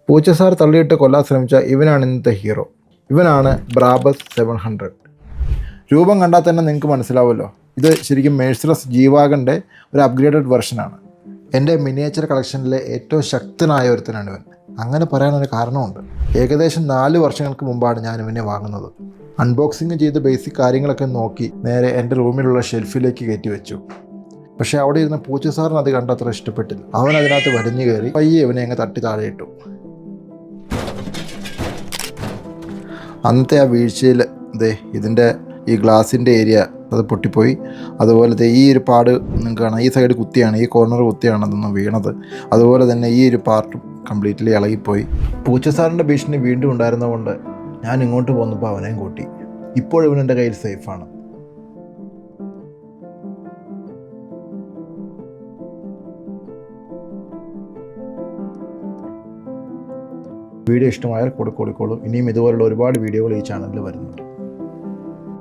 പൂച്ച സാർ തള്ളിയിട്ട് കൊല്ലാൻ ശ്രമിച്ച ഇവനാണ് ഇന്നത്തെ ഹീറോ. ഇവനാണ് ബ്രാബസ് 700. രൂപം കണ്ടാൽ തന്നെ നിങ്ങൾക്ക് മനസ്സിലാവുമല്ലോ, ഇത് ശരിക്കും മേഴ്സിഡസ് ജീവാഗൻ്റെ ഒരു അപ്ഗ്രേഡഡ് വെർഷനാണ്. എൻ്റെ മിനിയേച്ചർ കളക്ഷനിലെ ഏറ്റവും ശക്തനായ ഒരുത്തനാണ് ഇവൻ. അങ്ങനെ പറയാനൊരു കാരണമുണ്ട്. ഏകദേശം 4 വർഷങ്ങൾക്ക് മുമ്പാണ് ഞാൻ ഇവനെ വാങ്ങുന്നത്. അൺബോക്സിങ് ചെയ്ത് ബേസിക് കാര്യങ്ങളൊക്കെ നോക്കി നേരെ എൻ്റെ റൂമിലുള്ള ഷെൽഫിലേക്ക് കയറ്റി വെച്ചു. പക്ഷേ അവിടെ ഇരുന്ന പൂച്ച സാറിന് അത് കണ്ടത്ര ഇഷ്ടപ്പെട്ടില്ല. അവൻ അതിനകത്ത് വലിഞ്ഞു കയറി പയ്യെ ഇവനെ അങ്ങ് തട്ടി താഴെ ഇട്ടു. അന്നത്തെ ആ വീഴ്ചയിൽ ഇതിൻ്റെ ഈ ഗ്ലാസിൻ്റെ ഏരിയ അത് പൊട്ടിപ്പോയി. അതുപോലെ ഈ ഒരു പാട് നിങ്ങൾക്ക് കാണാം, ഈ സൈഡ് കുത്തിയാണ്, ഈ കോർണർ കുത്തിയാണ് അതൊന്ന് വീണത്. അതുപോലെ തന്നെ ഈ ഒരു പാർട്ടും കംപ്ലീറ്റ്ലി ഇളകിപ്പോയി. പൂച്ചസാറിൻ്റെ ഭീഷണി വീണ്ടും ഉണ്ടായിരുന്നതുകൊണ്ട് ഞാൻ ഇങ്ങോട്ട് പോന്നപ്പോൾ അവനെയും കൂട്ടി. ഇപ്പോഴും എൻ്റെ കയ്യിൽ സേഫാണ്. വീഡിയോ ഇഷ്ടമായാൽ കൂടെ കൂടിക്കോളൂ. ഇനിയും ഇതുപോലുള്ള ഒരുപാട് വീഡിയോകൾ ഈ ചാനലിൽ വരുന്നുണ്ട്.